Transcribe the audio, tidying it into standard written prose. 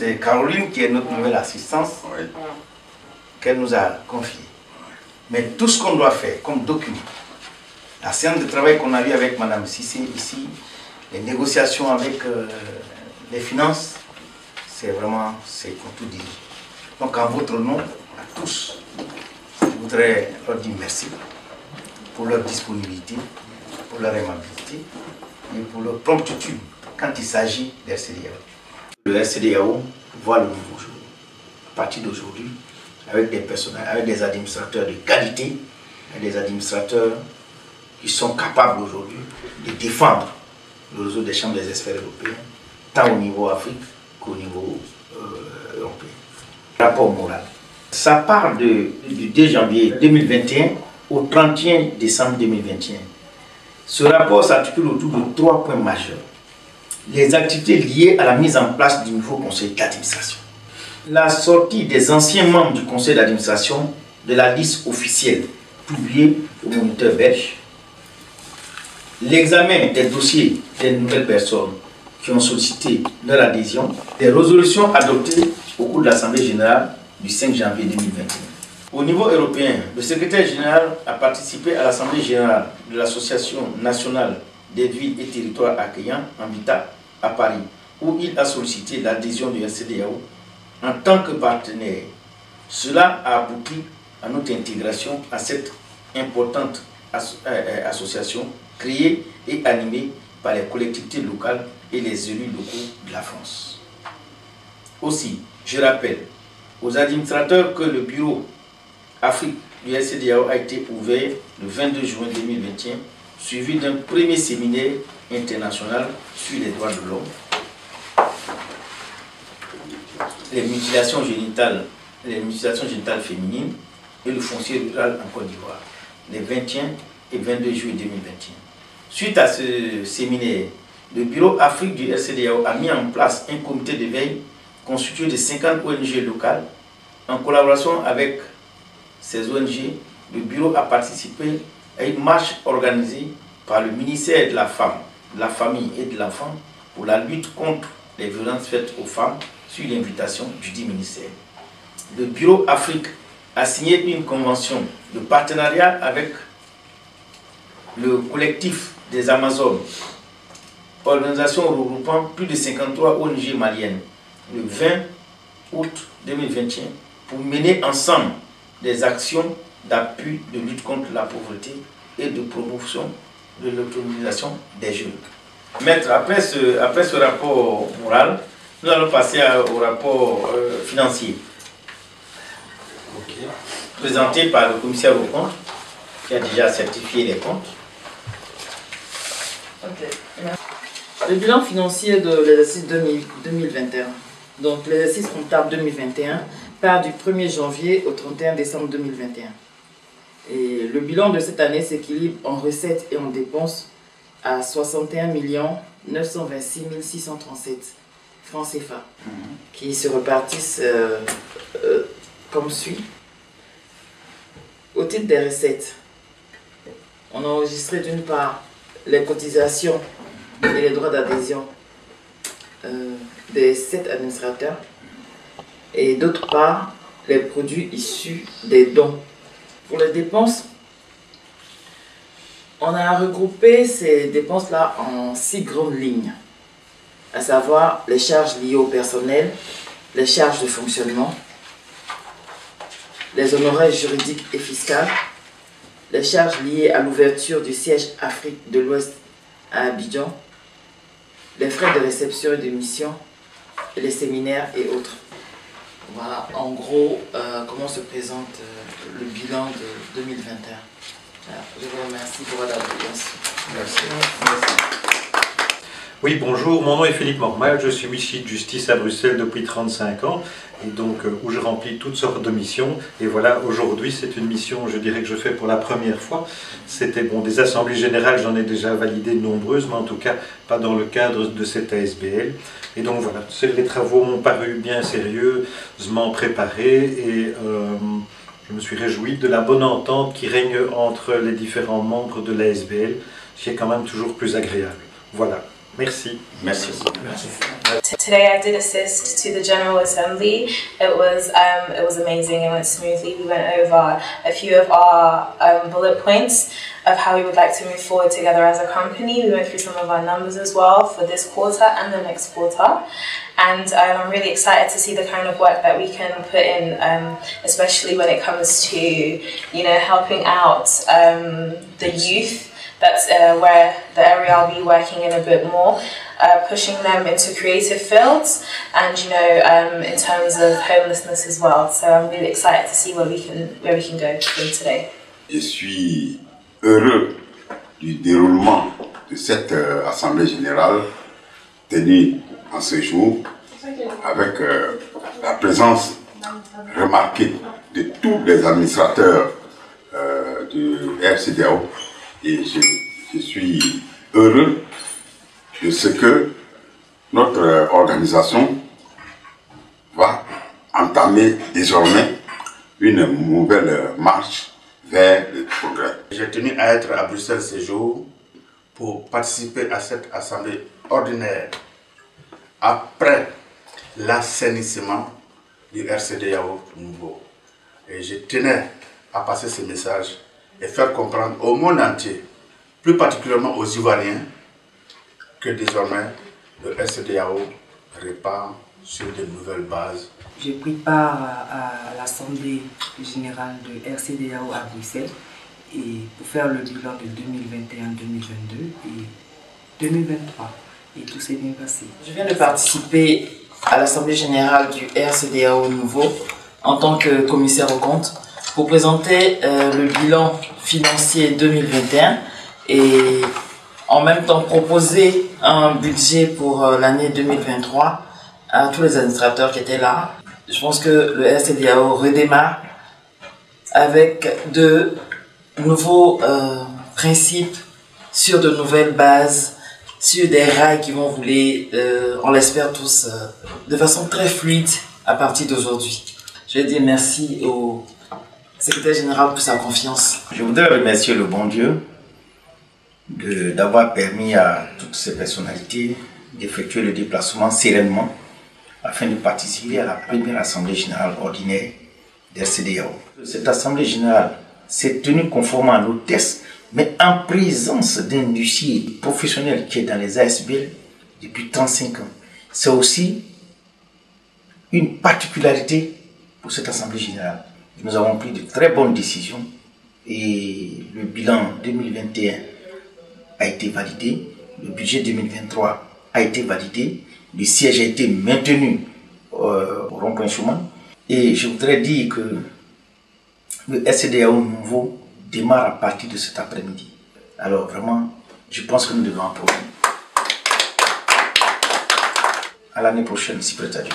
C'est Caroline qui est notre nouvelle assistante, qu'elle nous a confiée. Mais tout ce qu'on doit faire comme document, la séance de travail qu'on a eue avec Mme Cissé ici, les négociations avec les finances, c'est vraiment, c'est pour tout dire. Donc en votre nom, à tous, je voudrais leur dire merci pour leur disponibilité, pour leur aimabilité et pour leur promptitude quand il s'agit des RCDAO. Le RCDAO voit le nouveau jour. À partir d'aujourd'hui, avec des personnels, avec des administrateurs de qualité, et des administrateurs qui sont capables aujourd'hui de défendre le réseau des chambres des experts européens, tant au niveau Afrique qu'au niveau européen. Rapport moral. Ça part du 2 janvier 2021 au 31 décembre 2021. Ce rapport s'articule autour de 3 points majeurs. Les activités liées à la mise en place du nouveau conseil d'administration. La sortie des anciens membres du conseil d'administration de la liste officielle publiée au Moniteur belge. L'examen des dossiers des nouvelles personnes qui ont sollicité leur adhésion. Des résolutions adoptées au cours de l'Assemblée générale du 5 janvier 2021. Au niveau européen, le secrétaire général a participé à l'Assemblée générale de l'Association nationale des villes et territoires accueillants, ANVITA, à Paris, où il a sollicité l'adhésion du RCDAO en tant que partenaire. Cela a abouti à notre intégration à cette importante association créée et animée par les collectivités locales et les élus locaux de la France. Aussi, je rappelle aux administrateurs que le bureau Afrique du RCDAO a été ouvert le 22 juin 2021, suivi d'un premier séminaire international sur les droits de l'homme, les mutilations génitales féminines et le foncier rural en Côte d'Ivoire, les 21 et 22 juillet 2021. Suite à ce séminaire, le bureau Afrique du RCDAO a mis en place un comité de veille constitué de 50 ONG locales. En collaboration avec ces ONG, le bureau a participé à une marche organisée par le ministère de la Femme, de la Famille et de l'Enfant pour la lutte contre les violences faites aux femmes sur l'invitation du dit ministère. Le bureau Afrique a signé une convention de partenariat avec le collectif des Amazones, organisation regroupant plus de 53 ONG maliennes, le 20 août 2021, pour mener ensemble des actions d'appui de lutte contre la pauvreté et de promotion de l'autonomisation des jeunes. Maître, après ce rapport moral, nous allons passer au rapport financier. Présenté par le commissaire aux comptes, qui a déjà certifié les comptes. Le bilan financier de l'exercice 2021, donc l'exercice comptable 2021, part du 1er janvier au 31 décembre 2021. Et le bilan de cette année s'équilibre en recettes et en dépenses à 61 926 637 francs CFA, qui se repartissent comme suit. Au titre des recettes, on a enregistré d'une part les cotisations et les droits d'adhésion des 7 administrateurs et d'autre part les produits issus des dons. Pour les dépenses, on a regroupé ces dépenses-là en 6 grandes lignes, à savoir les charges liées au personnel, les charges de fonctionnement, les honoraires juridiques et fiscaux, les charges liées à l'ouverture du siège Afrique de l'Ouest à Abidjan, les frais de réception et de mission, les séminaires et autres. Voilà, en gros, comment se présente le bilan de 2021. Alors, je vous remercie pour votre attention. Merci. Oui, bonjour, mon nom est Philippe Mormal, je suis huissier de justice à Bruxelles depuis 35 ans, et donc où je remplis toutes sortes de missions. Et voilà, aujourd'hui, c'est une mission, je dirais que je fais pour la première fois. C'était bon, des assemblées générales, j'en ai déjà validé de nombreuses, mais en tout cas, pas dans le cadre de cette ASBL. Et donc voilà, les travaux m'ont paru bien sérieusement préparés, et je me suis réjoui de la bonne entente qui règne entre les différents membres de l'ASBL, qui est quand même toujours plus agréable. Voilà. Merci. Merci. Today I did assist to the General Assembly. It was amazing. It went smoothly. We went over a few of our bullet points of how we would like to move forward together as a company. We went through some of our numbers as well for this quarter and the next quarter. And I'm really excited to see the kind of work that we can put in, especially when it comes to, helping out the youth. That's where the area I'll be working in a bit more, pushing them into creative fields and, in terms of homelessness as well. So I'm really excited to see where we can go from today. Je suis heureux du déroulement de cette Assemblée générale tenue en ce jour avec la présence remarquée de tous les administrateurs du RCDAO. Et je suis heureux de ce que notre organisation va entamer désormais une nouvelle marche vers le progrès. J'ai tenu à être à Bruxelles ce jour pour participer à cette assemblée ordinaire après l'assainissement du RCDAO nouveau. Et je tenais à passer ce message et faire comprendre au monde entier, plus particulièrement aux Ivoiriens, que désormais le RCDAO repart sur de nouvelles bases. J'ai pris part à l'Assemblée générale de RCDAO à Bruxelles et pour faire le bilan de 2021-2022 et 2023. Et tout s'est bien passé. Je viens de participer à l'Assemblée générale du RCDAO nouveau en tant que commissaire aux comptes pour présenter le bilan financier 2021 et en même temps proposer un budget pour l'année 2023 à tous les administrateurs qui étaient là. Je pense que le RCDAO redémarre avec de nouveaux principes sur de nouvelles bases, sur des rails qui vont rouler, on l'espère tous, de façon très fluide à partir d'aujourd'hui. Je vais dire merci au secrétaire général pour sa confiance. Je voudrais remercier le bon Dieu d'avoir permis à toutes ces personnalités d'effectuer le déplacement sereinement afin de participer à la première Assemblée générale ordinaire d'RCDAO. Cette Assemblée générale s'est tenue conformément à nos tests, mais en présence d'un dossier professionnel qui est dans les ASBL depuis 35 ans. C'est aussi une particularité pour cette Assemblée générale. Nous avons pris de très bonnes décisions et le bilan 2021 a été validé, le budget 2023 a été validé, le siège a été maintenu au rond-point Schuman. Et je voudrais dire que le RCDAO nouveau démarre à partir de cet après-midi. Alors vraiment, je pense que nous devons applaudir. À l'année prochaine, si prêt à Dieu.